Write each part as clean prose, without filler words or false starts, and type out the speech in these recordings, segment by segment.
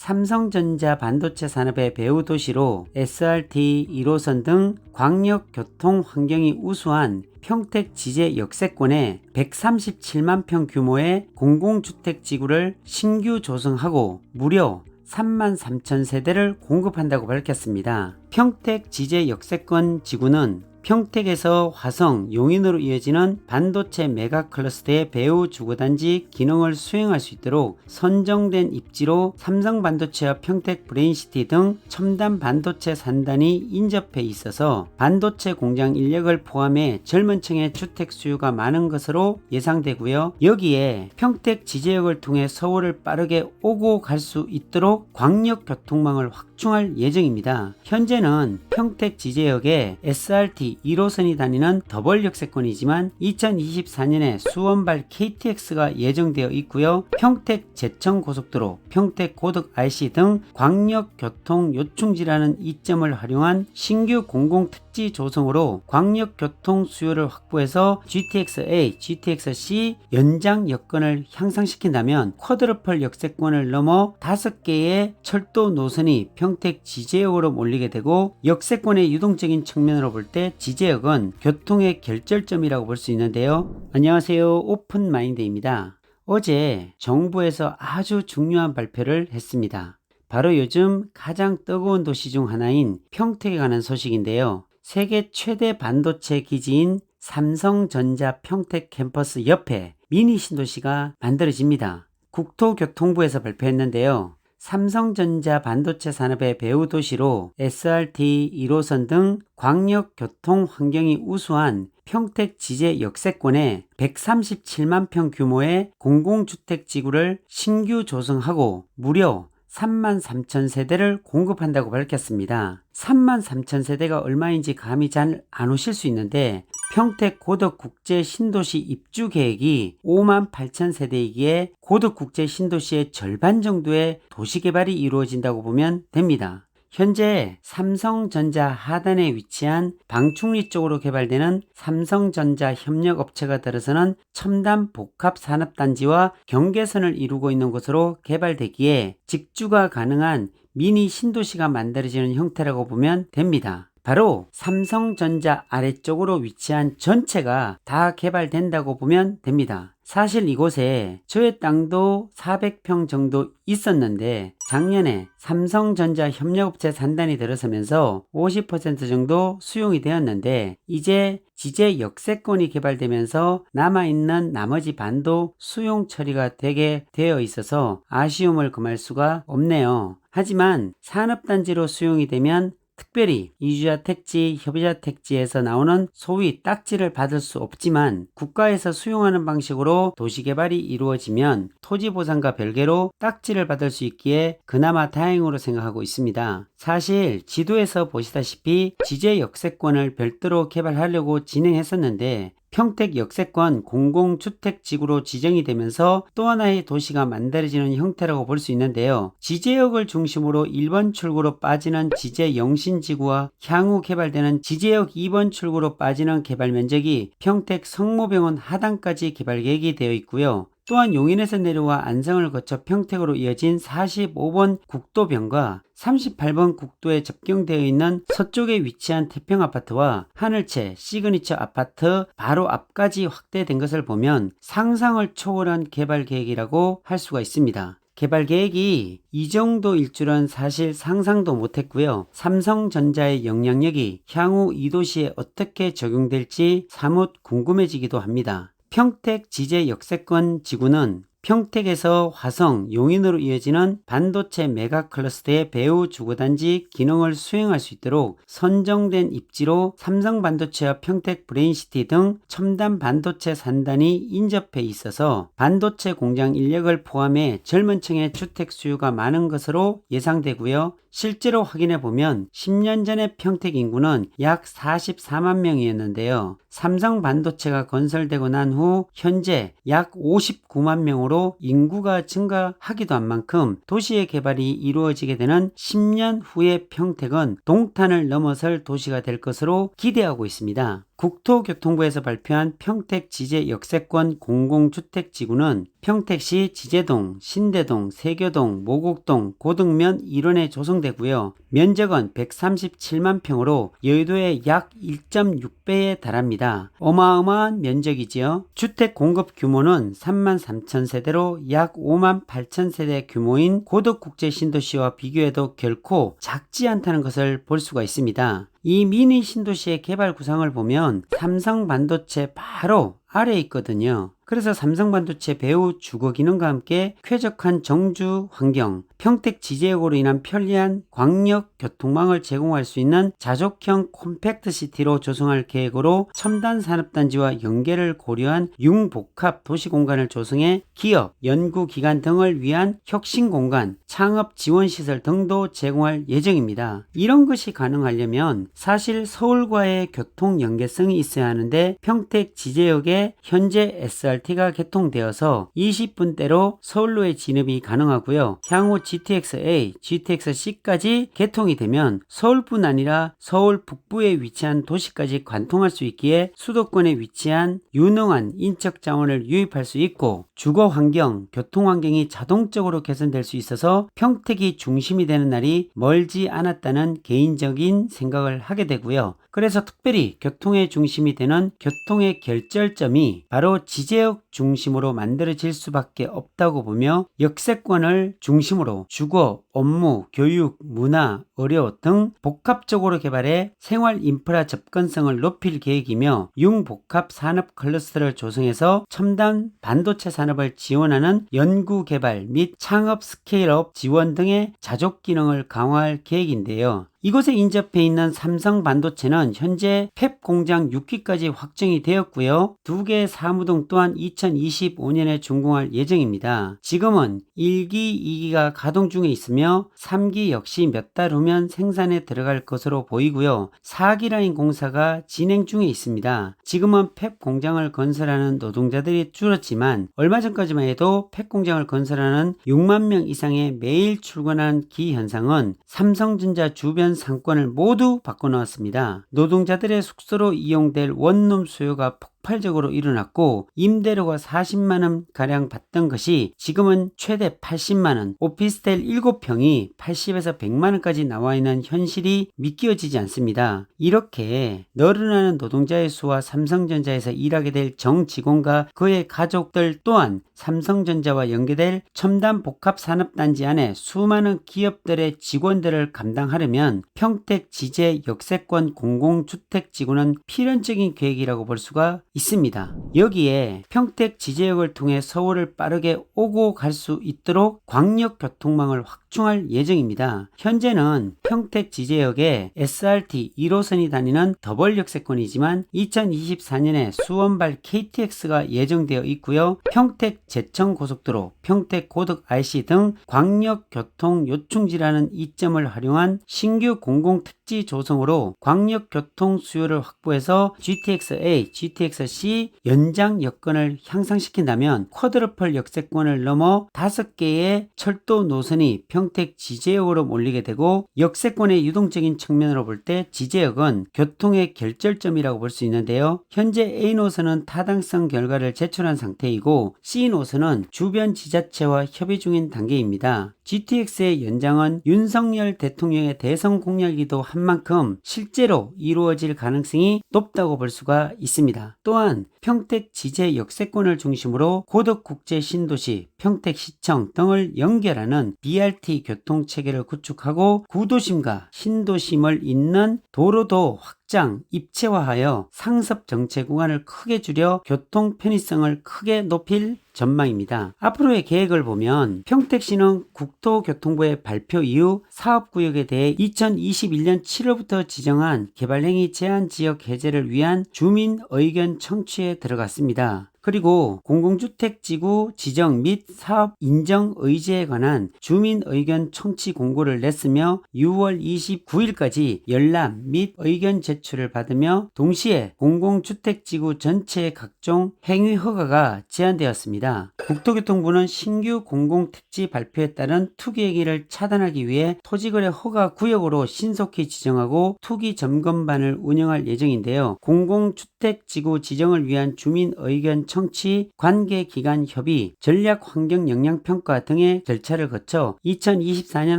삼성전자 반도체 산업의 배후 도시로 SRT 1호선 등 광역 교통 환경이 우수한 평택 지제 역세권에 137만 평 규모의 공공주택 지구를 신규 조성하고 무려 33,000세대를 공급한다고 밝혔습니다. 평택 지제 역세권 지구는 평택에서 화성, 용인으로 이어지는 반도체 메가 클러스터의 배후 주거단지 기능을 수행할 수 있도록 선정된 입지로 삼성반도체와 평택 브레인시티 등 첨단 반도체 산단이 인접해 있어서 반도체 공장 인력을 포함해 젊은 층의 주택 수요가 많은 것으로 예상되고요. 여기에 평택 지제역을 통해 서울을 빠르게 오고 갈 수 있도록 광역교통망을 확충할 예정입니다. 현재는 평택 지제역에 SRT 1호선이 다니는 더블 역세권이지만 2024년에 수원발 KTX가 예정되어 있고요. 평택 제천고속도로, 평택 고덕 IC 등 광역교통 요충지라는 이점을 활용한 신규 공공특지 조성으로 광역교통 수요를 확보해서 GTX-A, GTX-C 연장 여건을 향상시킨다면 쿼드러플 역세권을 넘어 5개의 철도 노선이 평택 지제역으로 몰리게 되고 역세권의 유동적인 측면으로 볼 때 지제역은 교통의 결절점이라고 볼 수 있는데요. 안녕하세요. 오픈마인드입니다. 어제 정부에서 아주 중요한 발표를 했습니다. 바로 요즘 가장 뜨거운 도시 중 하나인 평택에 관한 소식인데요. 세계 최대 반도체 기지인 삼성전자 평택 캠퍼스 옆에 미니 신도시가 만들어집니다. 국토교통부에서 발표했는데요. 삼성전자 반도체 산업의 배후 도시로 SRT 1호선 등 광역 교통 환경이 우수한 평택 지제 역세권에 137만 평 규모의 공공주택 지구를 신규 조성하고 무려 33,000세대를 공급한다고 밝혔습니다. 33,000세대가 얼마인지 감이 잘 안 오실 수 있는데 평택 고덕 국제 신도시 입주 계획이 58,000세대이기에 고덕 국제 신도시의 절반 정도의 도시 개발이 이루어진다고 보면 됩니다. 현재 삼성전자 하단에 위치한 방충리 쪽으로 개발되는 삼성전자 협력업체가 들어서는 첨단 복합산업단지와 경계선을 이루고 있는 곳으로 개발되기에 직주가 가능한 미니 신도시가 만들어지는 형태라고 보면 됩니다. 바로 삼성전자 아래쪽으로 위치한 전체가 다 개발된다고 보면 됩니다. 사실 이곳에 저의 땅도 400평 정도 있었는데 작년에 삼성전자 협력업체 산단이 들어서면서 50% 정도 수용이 되었는데 이제 지제 역세권이 개발되면서 남아있는 나머지 반도 수용 처리가 되게 되어 있어서 아쉬움을 금할 수가 없네요. 하지만 산업단지로 수용이 되면 특별히 이주자 택지, 협의자 택지에서 나오는 소위 딱지를 받을 수 없지만 국가에서 수용하는 방식으로 도시개발이 이루어지면 토지보상과 별개로 딱지를 받을 수 있기에 그나마 다행으로 생각하고 있습니다. 사실 지도에서 보시다시피 지제 역세권을 별도로 개발하려고 진행했었는데 평택 역세권 공공주택지구로 지정이 되면서 또 하나의 도시가 만들어지는 형태라고 볼 수 있는데요. 지제역을 중심으로 1번 출구로 빠지는 지제 영신지구와 향후 개발되는 지제역 2번 출구로 빠지는 개발 면적이 평택 성모병원 하단까지 개발 계획이 되어 있고요. 또한 용인에서 내려와 안성을 거쳐 평택으로 이어진 45번 국도변과 38번 국도에 접경되어 있는 서쪽에 위치한 태평아파트와 하늘채 시그니처 아파트 바로 앞까지 확대된 것을 보면 상상을 초월한 개발 계획이라고 할 수가 있습니다. 개발 계획이 이 정도일 줄은 사실 상상도 못했고요. 삼성전자의 영향력이 향후 이 도시에 어떻게 적용될지 사뭇 궁금해지기도 합니다. 평택 지제 역세권 지구는 평택에서 화성, 용인으로 이어지는 반도체 메가 클러스터의 배후 주거단지 기능을 수행할 수 있도록 선정된 입지로 삼성반도체와 평택 브레인시티 등 첨단 반도체 산단이 인접해 있어서 반도체 공장 인력을 포함해 젊은 층의 주택 수요가 많은 것으로 예상되고요. 실제로 확인해 보면 10년 전의 평택 인구는 약 44만 명이었는데요. 삼성반도체가 건설되고 난 후 현재 약 59만 명으로 인구가 증가하기도 한 만큼 도시의 개발이 이루어지게 되는 10년 후의 평택은 동탄을 넘어설 도시가 될 것으로 기대하고 있습니다. 국토교통부에서 발표한 평택 지제 역세권 공공주택지구는 평택시 지제동, 신대동, 세교동, 모곡동, 고등면 일원에 조성되고요. 면적은 137만 평으로 여의도의 약 1.6배에 달합니다. 어마어마한 면적이지요. 주택 공급 규모는 3만 3천 세대로 약 5만 8천 세대 규모인 고덕국제 신도시와 비교해도 결코 작지 않다는 것을 볼 수가 있습니다. 이 미니 신도시의 개발 구상을 보면 삼성반도체 바로 아래에 있거든요. 그래서 삼성반도체 배후 주거 기능과 함께 쾌적한 정주 환경, 평택 지제역으로 인한 편리한 광역 교통망을 제공할 수 있는 자족형 콤팩트 시티로 조성할 계획으로 첨단 산업단지와 연계를 고려한 융복합 도시공간을 조성해 기업, 연구기관 등을 위한 혁신공간, 창업 지원시설 등도 제공할 예정입니다. 이런 것이 가능하려면 사실 서울과의 교통 연계성이 있어야 하는데 평택 지제역에 현재 SRT가 개통되어서 20분대로 서울로의 진입이 가능하고요. 향후 GTX-A, GTX-C까지 개통이 되면 서울뿐 아니라 서울 북부에 위치한 도시까지 관통할 수 있기에 수도권에 위치한 유능한 인적 자원을 유입할 수 있고 주거 환경, 교통 환경이 자동적으로 개선될 수 있어서 평택이 중심이 되는 날이 멀지 않았다는 개인적인 생각을 하게 되고요. 그래서 특별히 교통의 중심이 되는 교통의 결절점이 바로 지제역 중심으로 만들어질 수밖에 없다고 보며 역세권을 중심으로 주거, 업무, 교육, 문화, 의료 등 복합적으로 개발해 생활 인프라 접근성을 높일 계획이며 융복합 산업 클러스터를 조성해서 첨단 반도체 산업을 지원하는 연구 개발 및 창업 스케일업 지원 등의 자족 기능을 강화할 계획인데요. 이곳에 인접해 있는 삼성반도체는 현재 펩 공장 6기까지 확정이 되었고요. 2개 사무동 또한 2025년에 준공할 예정입니다. 지금은 1기, 2기가 가동 중에 있으며 3기 역시 몇 달 후면 생산에 들어갈 것으로 보이고요. 4기 라인 공사가 진행 중에 있습니다. 지금은 펩 공장을 건설하는 노동자들이 줄었지만 얼마 전까지만 해도 펩 공장을 건설하는 6만 명 이상의 매일 출근하는 기현상은 삼성전자 주변 상권을 모두 바꿔놓았습니다. 노동자들의 숙소로 이용될 원룸 수요가 폭발적으로 일어났고 임대료가 40만원 가량 받던 것이 지금은 최대 80만원, 오피스텔 7평이 80에서 100만원까지 나와있는 현실이 믿겨지지 않습니다. 이렇게 늘어나는 노동자의 수와 삼성전자에서 일하게 될 정직원과 그의 가족들 또한 삼성전자와 연계될 첨단 복합산업단지 안에 수많은 기업들의 직원들을 감당하려면 평택 지제 역세권 공공주택지구는 필연적인 계획이라고 볼 수가 있습니다. 여기에 평택 지제역을 통해 서울을 빠르게 오고 갈 수 있도록 광역교통망을 확충할 예정입니다. 현재는 평택 지제역에 SRT 1호선이 다니는 더블 역세권이지만 2024년에 수원발 KTX가 예정되어 있고요. 평택 제천고속도로, 평택 고덕 IC 등 광역교통 요충지라는 이점을 활용한 신규 공공특지 조성으로 광역교통 수요를 확보해서 GTX-A, GTX-C 연장 여건을 향상시킨다면 쿼드러플 역세권을 넘어 5개의 철도 노선이 평택 지제역으로 몰리게 되고 역세권의 유동적인 측면으로 볼 때 지제역은 교통의 결절점이라고 볼 수 있는데요. 현재 A 노선은 타당성 결과를 제출한 상태이고 C 노선은 주변 지자체와 협의 중인 단계입니다. GTX의 연장은 윤석열 대통령의 대선 공약이기도 한 만큼 실제로 이루어질 가능성이 높다고 볼 수가 있습니다. 또한 평택 지제 역세권을 중심으로 고덕국제 신도시, 평택시청 등을 연결하는 BRT 교통체계를 구축하고 구도심과 신도심을 잇는 도로도 확장, 입체화하여 상습 정체 구간을 크게 줄여 교통 편의성을 크게 높일 전망입니다. 앞으로의 계획을 보면 평택시는 국토교통부의 발표 이후 사업구역에 대해 2021년 7월부터 지정한 개발행위 제한지역 해제를 위한 주민 의견 청취에 들어갔습니다. 그리고 공공주택지구 지정 및 사업 인정 의제에 관한 주민 의견 청취 공고를 냈으며 6월 29일까지 열람 및 의견 제출을 받으며 동시에 공공주택지구 전체의 각종 행위 허가가 제한되었습니다. 국토교통부는 신규 공공택지 발표에 따른 투기 행위를 차단하기 위해 토지거래 허가 구역으로 신속히 지정하고 투기 점검반을 운영할 예정인데요. 공공주택지구 지정을 위한 주민 의견 청취, 관계기관 협의, 전략환경영향평가 등의 절차를 거쳐 2024년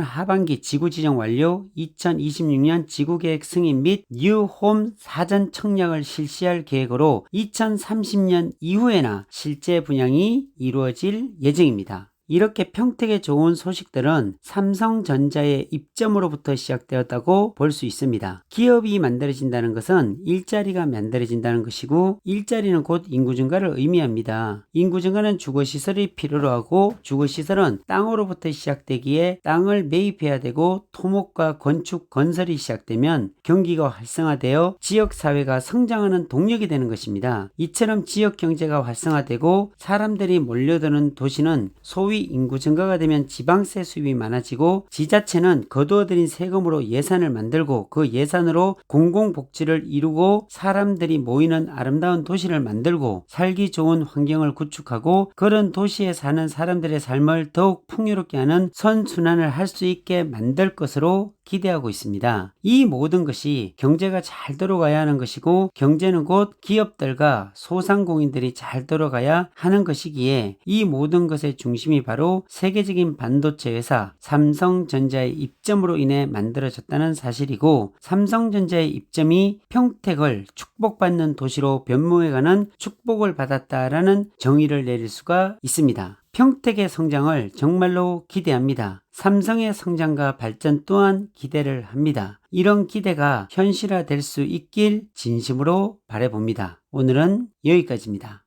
하반기 지구 지정 완료, 2026년 지구계획 승인 및 뉴홈 사전 청약을 실시할 계획으로 2030년 이후에나 실제 분양이 이루어질 예정입니다. 이렇게 평택에 좋은 소식들은 삼성전자의 입점으로부터 시작되었다고 볼 수 있습니다. 기업이 만들어진다는 것은 일자리가 만들어진다는 것이고, 일자리는 곧 인구 증가를 의미합니다. 인구 증가는 주거시설이 필요로 하고, 주거시설은 땅으로부터 시작되기에 땅을 매입해야 되고, 토목과 건축, 건설이 시작되면 경기가 활성화되어 지역사회가 성장하는 동력이 되는 것입니다. 이처럼 지역경제가 활성화되고 사람들이 몰려드는 도시는 소위 인구 증가가 되면 지방세 수입이 많아지고, 지자체는 거두어들인 세금으로 예산을 만들고 그 예산으로 공공복지를 이루고 사람들이 모이는 아름다운 도시를 만들고 살기 좋은 환경을 구축하고 그런 도시에 사는 사람들의 삶을 더욱 풍요롭게 하는 선순환을 할 수 있게 만들 것으로 기대하고 있습니다. 이 모든 것이 경제가 잘 돌아가야 하는 것이고, 경제는 곧 기업들과 소상공인들이 잘 돌아가야 하는 것이기에 이 모든 것의 중심이 바로 세계적인 반도체 회사 삼성전자의 입점으로 인해 만들어졌다는 사실이고, 삼성전자의 입점이 평택을 축복받는 도시로 변모해가는 축복을 받았다라는 정의를 내릴 수가 있습니다. 평택의 성장을 정말로 기대합니다. 삼성의 성장과 발전 또한 기대를 합니다. 이런 기대가 현실화될 수 있길 진심으로 바라봅니다. 오늘은 여기까지입니다.